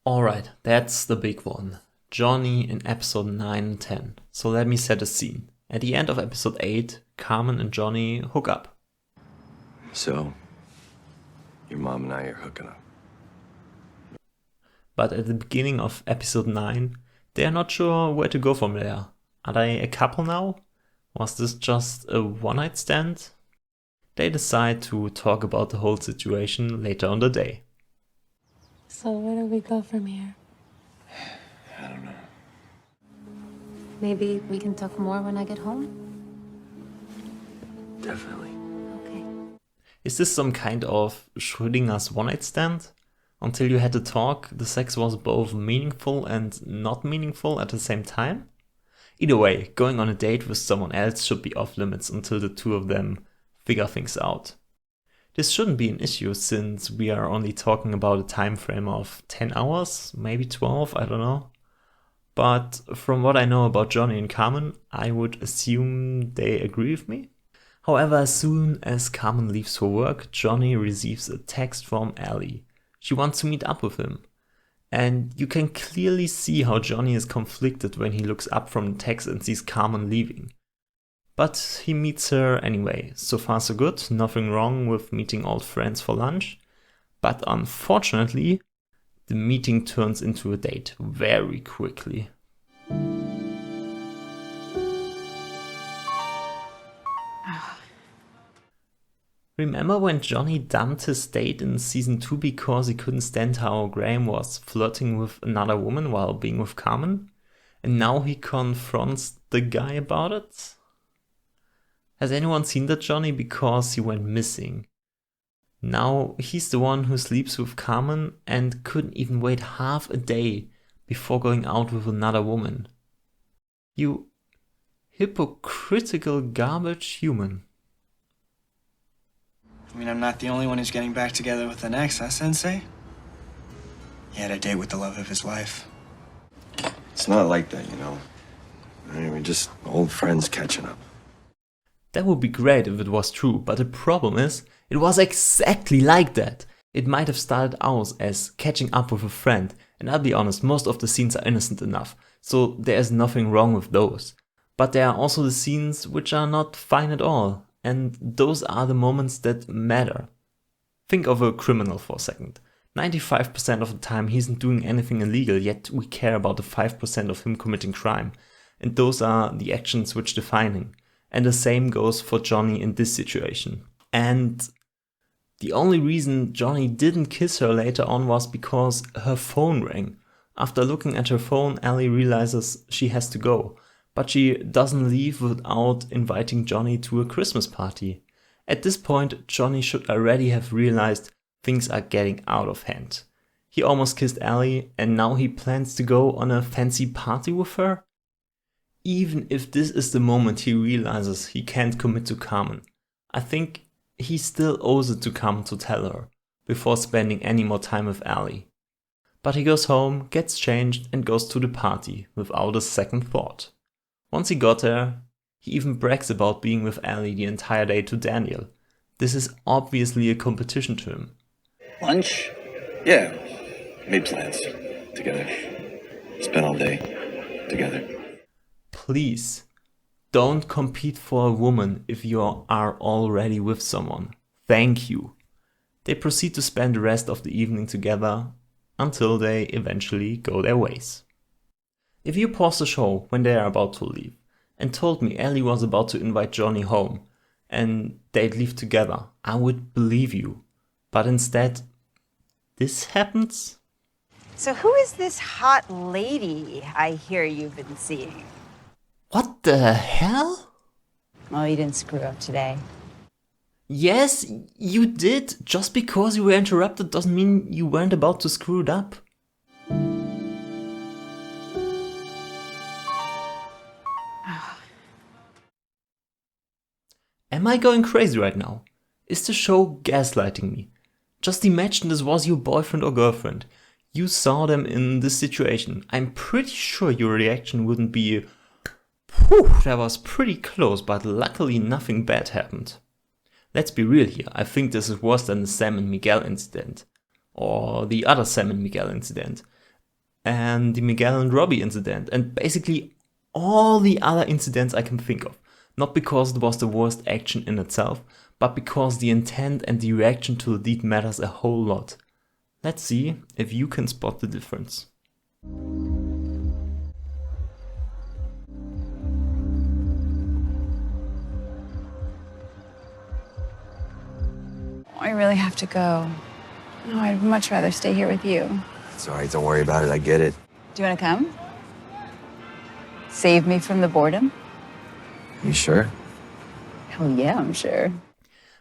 Alright, that's the big one. Johnny in episode 9 and 10. So let me set the scene. At the end of episode 8, Carmen and Johnny hook up. So, your mom and I are hooking up. But at the beginning of episode 9, they are not sure where to go from there. Are they a couple now? Was this just a one-night stand? They decide to talk about the whole situation later on the day. So where do we go from here? I don't know. Maybe we can talk more when I get home? Definitely. Okay. Is this some kind of Schrödinger's one-night stand? Until you had to talk, the sex was both meaningful and not meaningful at the same time? Either way, going on a date with someone else should be off limits until the two of them figure things out. This shouldn't be an issue since we are only talking about a time frame of 10 hours, maybe 12, I don't know. But from what I know about Johnny and Carmen, I would assume they agree with me. However, as soon as Carmen leaves for work, Johnny receives a text from Ellie. She wants to meet up with him. And you can clearly see how Johnny is conflicted when he looks up from the text and sees Carmen leaving. But he meets her anyway. So far so good, nothing wrong with meeting old friends for lunch. But unfortunately, the meeting turns into a date very quickly. Remember when Johnny dumped his date in season 2 because he couldn't stand how Graham was flirting with another woman while being with Carmen? And now he confronts the guy about it? Has anyone seen that Johnny? Because he went missing. Now he's the one who sleeps with Carmen and couldn't even wait half a day before going out with another woman. You hypocritical garbage human. I mean, I'm not the only one who's getting back together with an ex, huh, Sensei? He had a date with the love of his life. It's not like that, you know. I mean, we're just old friends catching up. That would be great if it was true, but the problem is, it was exactly like that. It might have started out as catching up with a friend, and I'll be honest, most of the scenes are innocent enough, so there is nothing wrong with those. But there are also the scenes which are not fine at all, and those are the moments that matter. Think of a criminal for a second. 95% of the time he isn't doing anything illegal, yet we care about the 5% of him committing crime, and those are the actions which define him. And the same goes for Johnny in this situation. And the only reason Johnny didn't kiss her later on was because her phone rang. After looking at her phone, Ellie realizes she has to go. But she doesn't leave without inviting Johnny to a Christmas party. At this point, Johnny should already have realized things are getting out of hand. He almost kissed Ellie, and now he plans to go on a fancy party with her? Even if this is the moment he realizes he can't commit to Carmen, I think he still owes it to Carmen to tell her, before spending any more time with Ellie. But he goes home, gets changed, and goes to the party, without a second thought. Once he got there, he even brags about being with Ellie the entire day to Daniel. This is obviously a competition to him. Lunch? Yeah. Made plans. Together. Spent all day. Together. Please, don't compete for a woman if you are already with someone. Thank you. They proceed to spend the rest of the evening together until they eventually go their ways. If you paused the show when they are about to leave and told me Ellie was about to invite Johnny home and they'd leave together, I would believe you. But instead, this happens? So who is this hot lady I hear you've been seeing? What the hell? Well, you didn't screw up today. Yes, you did. Just because you were interrupted doesn't mean you weren't about to screw it up. Am I going crazy right now? Is the show gaslighting me? Just imagine this was your boyfriend or girlfriend. You saw them in this situation. I'm pretty sure your reaction wouldn't be, "Whew, that was pretty close, but luckily nothing bad happened." Let's be real here, I think this is worse than the Sam and Miguel incident. Or the other Sam and Miguel incident. and the Miguel and Robbie incident, and basically all the other incidents I can think of. Not because it was the worst action in itself, but because the intent and the reaction to the deed matters a whole lot. Let's see if you can spot the difference. I really have to go. No, I'd much rather stay here with you. It's all right, don't worry about it, I get it. Do you want to come? Save me from the boredom? You sure? Hell yeah, I'm sure.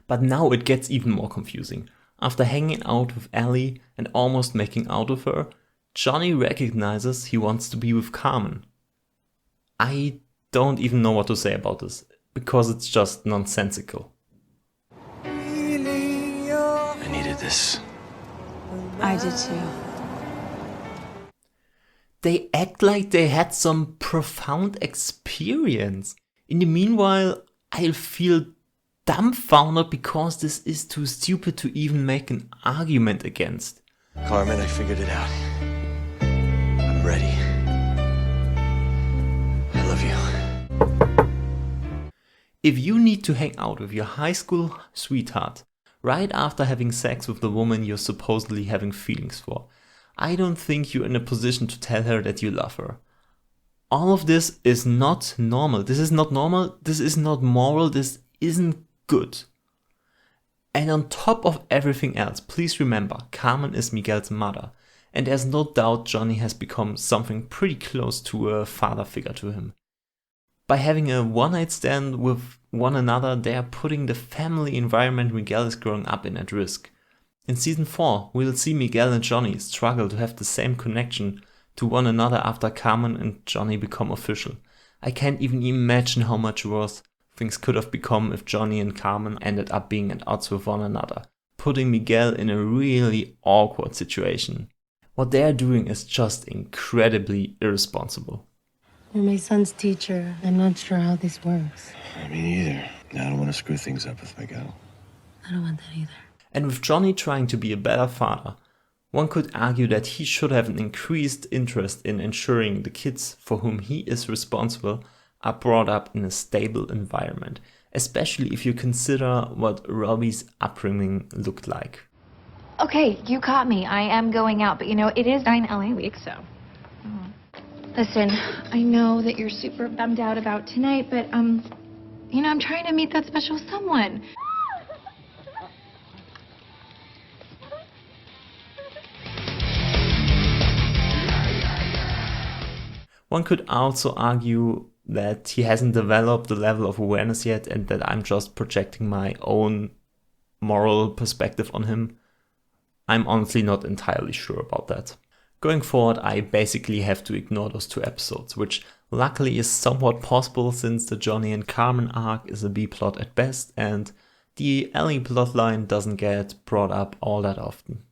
But now it gets even more confusing. After hanging out with Ellie and almost making out with her, Johnny recognizes he wants to be with Carmen. I don't even know what to say about this, because it's just nonsensical. I needed this. I did too. They act like they had some profound experience. In the meanwhile, I'll feel dumbfounded because this is too stupid to even make an argument against. Carmen, I figured it out. I'm ready. I love you. If you need to hang out with your high school sweetheart right after having sex with the woman you're supposedly having feelings for, I don't think you're in a position to tell her that you love her. All of this is not normal. This is not normal. This is not moral. This isn't good. And on top of everything else, please remember, Carmen is Miguel's mother. And there's no doubt Johnny has become something pretty close to a father figure to him. By having a one-night stand with one another, they are putting the family environment Miguel is growing up in at risk. In season 4, we'll see Miguel and Johnny struggle to have the same connection to one another after Carmen and Johnny become official. I can't even imagine how much worse things could have become if Johnny and Carmen ended up being at odds with one another, putting Miguel in a really awkward situation. What they are doing is just incredibly irresponsible. You're my son's teacher. I'm not sure how this works. Me neither. I don't want to screw things up with Miguel. I don't want that either. And with Johnny trying to be a better father, one could argue that he should have an increased interest in ensuring the kids for whom he is responsible are brought up in a stable environment, especially if you consider what Robbie's upbringing looked like. Okay, you caught me. I am going out, but you know, it is 9 LA week, so. Listen, I know that you're super bummed out about tonight, but, you know, I'm trying to meet that special someone. One could also argue that he hasn't developed the level of awareness yet and that I'm just projecting my own moral perspective on him. I'm honestly not entirely sure about that. Going forward, I basically have to ignore those 2 episodes, which luckily is somewhat possible since the Johnny and Carmen arc is a B-plot at best and the Ellie plotline doesn't get brought up all that often.